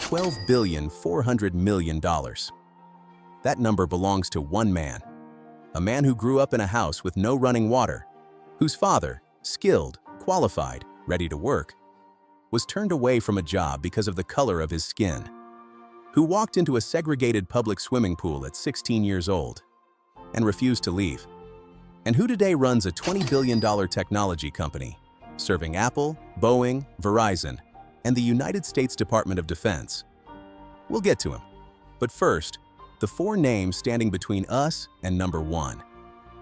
$12,400,000,000. That number belongs to one man, a man who grew up in a house with no running water, whose father, skilled, qualified, ready to work, was turned away from a job because of the color of his skin, who walked into a segregated public swimming pool at 16 years old and refused to leave, and who today runs a $20 billion technology company, serving Apple, Boeing, Verizon, and the United States Department of Defense. We'll get to him. But first, the four names standing between us and number one.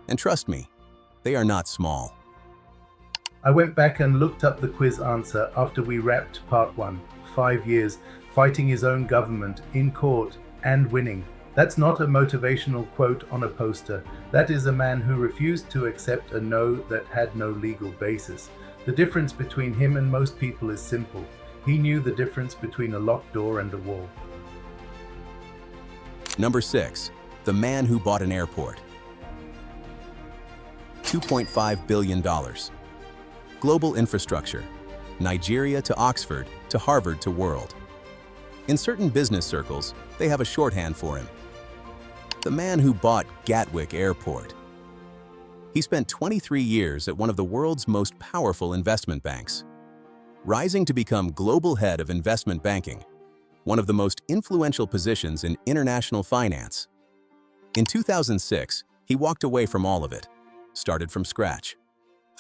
And trust me, they are not small. I went back and looked up the quiz answer after we wrapped part 1. 5 years, fighting his own government, in court, and winning. That's not a motivational quote on a poster. That is a man who refused to accept a no that had no legal basis. The difference between him and most people is simple. He knew the difference between a locked door and a wall. Number 6. The man who bought an airport. $2.5 billion. Global infrastructure. Nigeria to Oxford to Harvard to world. In certain business circles, they have a shorthand for him. The man who bought Gatwick Airport. He spent 23 years at one of the world's most powerful investment banks, rising to become global head of investment banking, one of the most influential positions in international finance. In 2006, he walked away from all of it, started from scratch,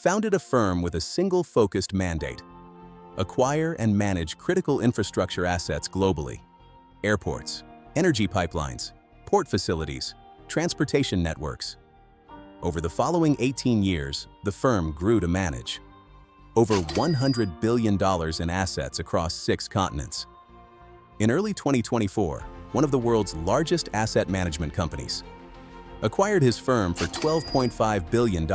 founded a firm with a single focused mandate: acquire and manage critical infrastructure assets globally: airports, energy pipelines, port facilities, transportation networks. Over the following 18 years, the firm grew to manage over $100 billion in assets across 6 continents. In early 2024, one of the world's largest asset management companies acquired his firm for $12.5 billion,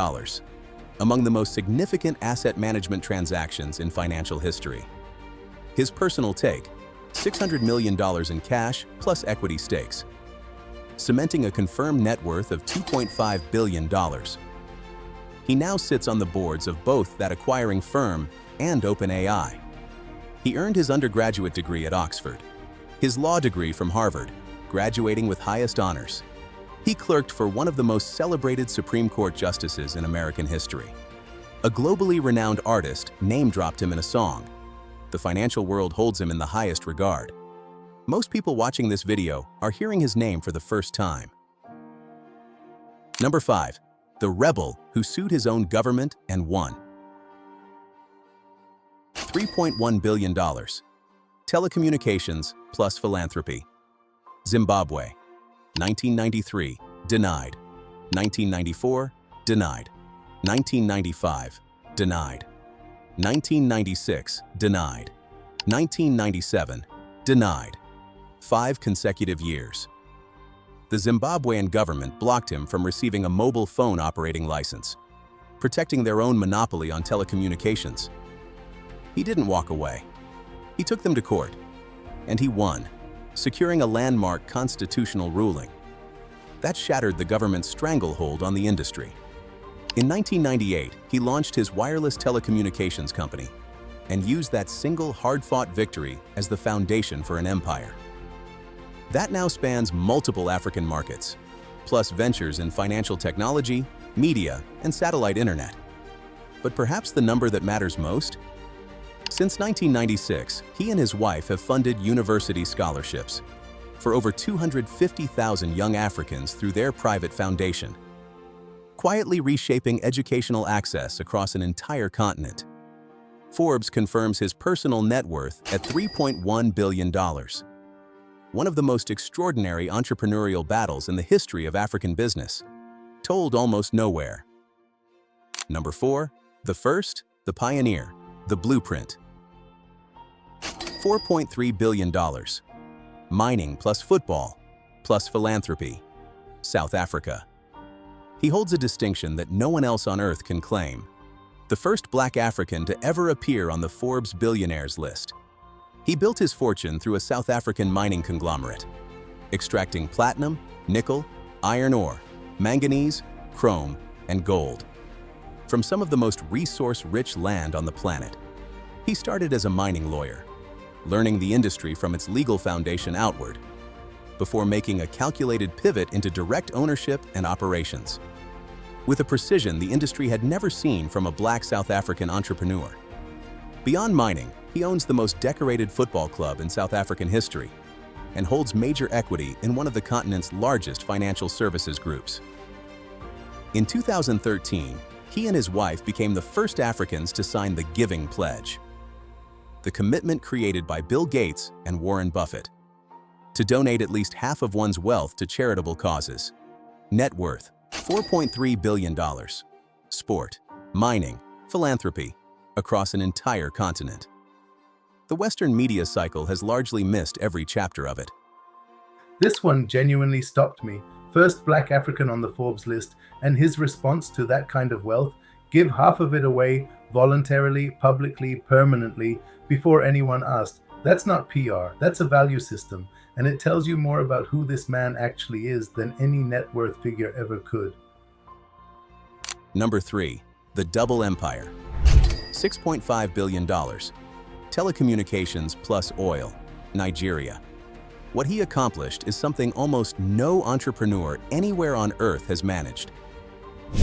among the most significant asset management transactions in financial history. His personal take: $600 million in cash plus equity stakes, cementing a confirmed net worth of $2.5 billion. He now sits on the boards of both that acquiring firm and OpenAI. He earned his undergraduate degree at Oxford, his law degree from Harvard, graduating with highest honors. He clerked for one of the most celebrated Supreme Court justices in American history. A globally renowned artist name-dropped him in a song. The financial world holds him in the highest regard. Most people watching this video are hearing his name for the first time. Number 5. The rebel who sued his own government and won. $3.1 billion. Telecommunications plus philanthropy. Zimbabwe. 1993, denied. 1994, denied. 1995, denied. 1996, denied. 1997, denied. 5 consecutive years. The Zimbabwean government blocked him from receiving a mobile phone operating license, protecting their own monopoly on telecommunications. He didn't walk away. He took them to court, and he won, securing a landmark constitutional ruling. That shattered the government's stranglehold on the industry. In 1998, he launched his wireless telecommunications company and used that single hard-fought victory as the foundation for an empire. That now spans multiple African markets, plus ventures in financial technology, media, and satellite internet. But perhaps the number that matters most? Since 1996, he and his wife have funded university scholarships for over 250,000 young Africans through their private foundation, quietly reshaping educational access across an entire continent. Forbes confirms his personal net worth at $3.1 billion. One of the most extraordinary entrepreneurial battles in the history of African business, told almost nowhere. Number 4. The first, the pioneer, the blueprint. $4.3 billion. Mining plus football plus philanthropy. South Africa. He holds a distinction that no one else on earth can claim: the first Black African to ever appear on the Forbes billionaires list. He built his fortune through a South African mining conglomerate, extracting platinum, nickel, iron ore, manganese, chrome, and gold from some of the most resource-rich land on the planet. He started as a mining lawyer, learning the industry from its legal foundation outward, before making a calculated pivot into direct ownership and operations. With a precision the industry had never seen from a black South African entrepreneur. Beyond mining, he owns the most decorated football club in South African history and holds major equity in one of the continent's largest financial services groups. In 2013, he and his wife became the first Africans to sign the Giving Pledge, the commitment created by Bill Gates and Warren Buffett to donate at least half of one's wealth to charitable causes. Net worth, $4.3 billion. Sport, mining, philanthropy, across an entire continent. The Western media cycle has largely missed every chapter of it. This one genuinely stopped me. First black African on the Forbes list, and his response to that kind of wealth: give half of it away voluntarily, publicly, permanently, before anyone asked. That's not PR, that's a value system, and it tells you more about who this man actually is than any net worth figure ever could. Number 3. The Double Empire. $6.5 billion. Telecommunications plus oil. Nigeria. What he accomplished is something almost no entrepreneur anywhere on earth has managed.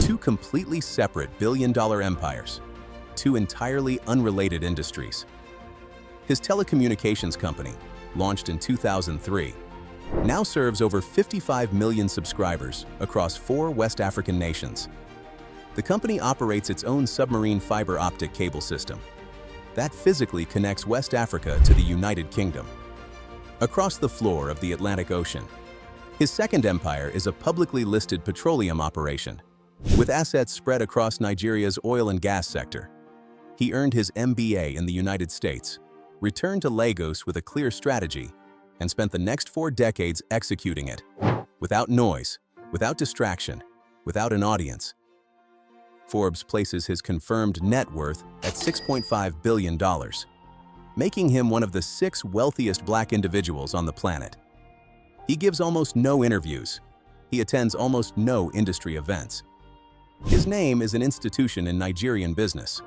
Two completely separate billion-dollar empires. Two entirely unrelated industries. His telecommunications company, launched in 2003, now serves over 55 million subscribers across 4 West African nations. The company operates its own submarine fiber optic cable system that physically connects West Africa to the United Kingdom, across the floor of the Atlantic Ocean. His second empire is a publicly listed petroleum operation, with assets spread across Nigeria's oil and gas sector. He earned his MBA in the United States, returned to Lagos with a clear strategy, and spent the next 4 decades executing it, without noise, without distraction, without an audience. Forbes places his confirmed net worth at $6.5 billion, making him one of the 6 wealthiest black individuals on the planet. He gives almost no interviews. He attends almost no industry events. His name is an institution in Nigerian business.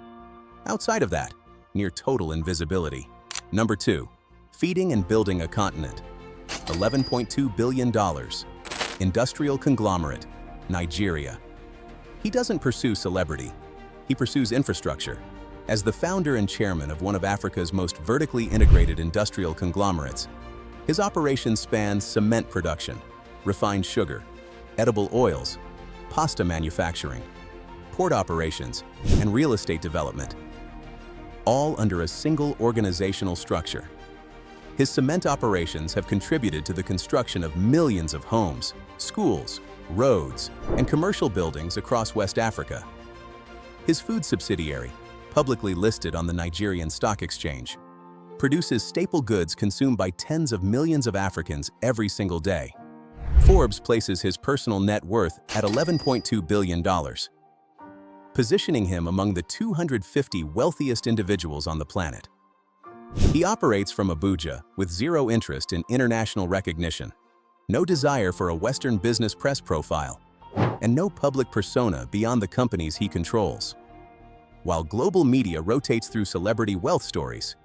Outside of that, near total invisibility. Number 2. Feeding and building a continent. $11.2 billion. Industrial conglomerate. Nigeria. He doesn't pursue celebrity. He pursues infrastructure. As the founder and chairman of one of Africa's most vertically integrated industrial conglomerates, his operations span cement production, refined sugar, edible oils, pasta manufacturing, port operations, and real estate development, all under a single organizational structure. His cement operations have contributed to the construction of millions of homes, schools, roads, and commercial buildings across West Africa. His food subsidiary, publicly listed on the Nigerian Stock Exchange, produces staple goods consumed by tens of millions of Africans every single day. Forbes places his personal net worth at $11.2 billion, positioning him among the 250 wealthiest individuals on the planet. He operates from Abuja with zero interest in international recognition, no desire for a Western business press profile, and no public persona beyond the companies he controls. While global media rotates through celebrity wealth stories,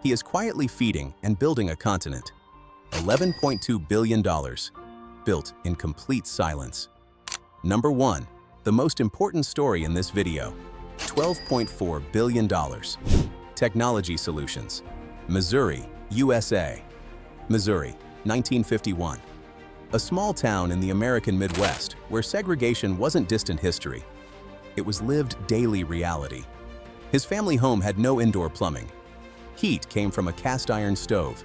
he is quietly feeding and building a continent. $11.2 billion, built in complete silence. Number 1. The most important story in this video. $12.4 billion. Technology Solutions. Missouri, USA. Missouri, 1951. A small town in the American Midwest where segregation wasn't distant history. It was lived daily reality. His family home had no indoor plumbing. Heat came from a cast iron stove.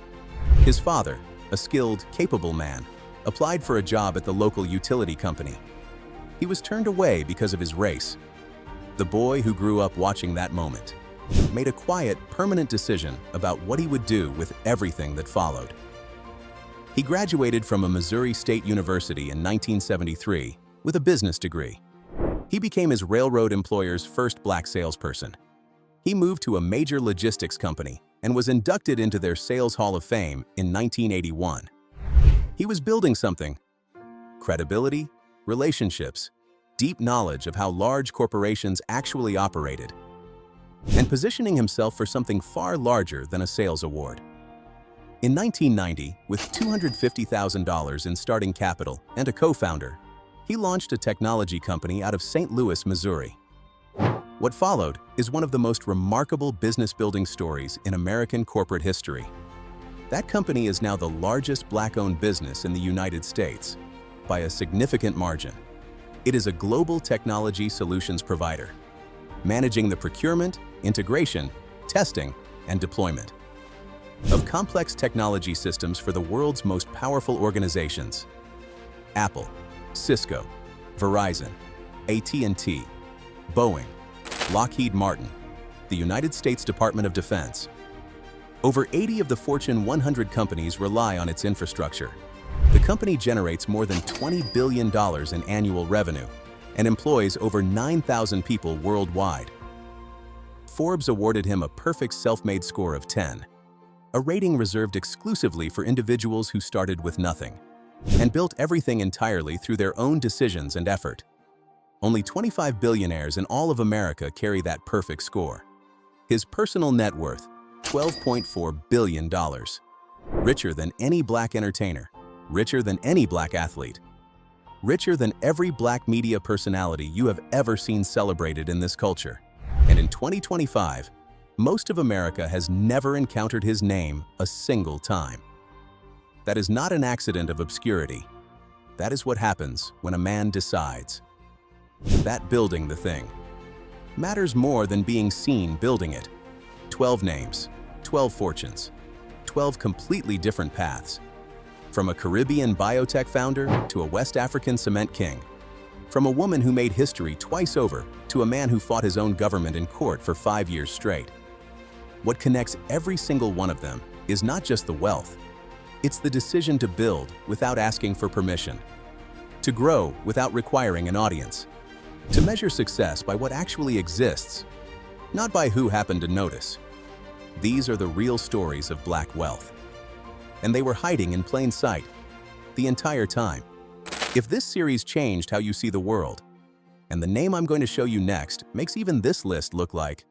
His father, a skilled, capable man, applied for a job at the local utility company. He was turned away because of his race. The boy who grew up watching that moment made a quiet, permanent decision about what he would do with everything that followed. He graduated from a Missouri State University in 1973 with a business degree. He became his railroad employer's first black salesperson. He moved to a major logistics company and was inducted into their Sales Hall of Fame in 1981. He was building something: credibility, relationships, deep knowledge of how large corporations actually operated. and positioning himself for something far larger than a sales award. In 1990, with $250,000 in starting capital and a co-founder, he launched a technology company out of St. Louis, Missouri. What followed is one of the most remarkable business-building stories in American corporate history. That company is now the largest Black-owned business in the United States by a significant margin. It is a global technology solutions provider, managing the procurement, integration, testing, and deployment of complex technology systems for the world's most powerful organizations: Apple, Cisco, Verizon, AT&T, Boeing, Lockheed Martin, the United States Department of Defense. Over 80 of the Fortune 100 companies rely on its infrastructure. The company generates more than $20 billion in annual revenue and employs over 9,000 people worldwide. Forbes awarded him a perfect self-made score of 10, a rating reserved exclusively for individuals who started with nothing and built everything entirely through their own decisions and effort. Only 25 billionaires in all of America carry that perfect score. His personal net worth, $12.4 billion. Richer than any Black entertainer, richer than any Black athlete, richer than every Black media personality you have ever seen celebrated in this culture. And in 2025, most of America has never encountered his name a single time. That is not an accident of obscurity. That is what happens when a man decides that building the thing matters more than being seen building it. 12 names, 12 fortunes, 12 completely different paths. From a Caribbean biotech founder to a West African cement king. From a woman who made history twice over to a man who fought his own government in court for 5 years straight. What connects every single one of them is not just the wealth. It's the decision to build without asking for permission, to grow without requiring an audience, to measure success by what actually exists, not by who happened to notice. These are the real stories of Black wealth. And they were hiding in plain sight the entire time. If this series changed how you see the world, and the name I'm going to show you next makes even this list look like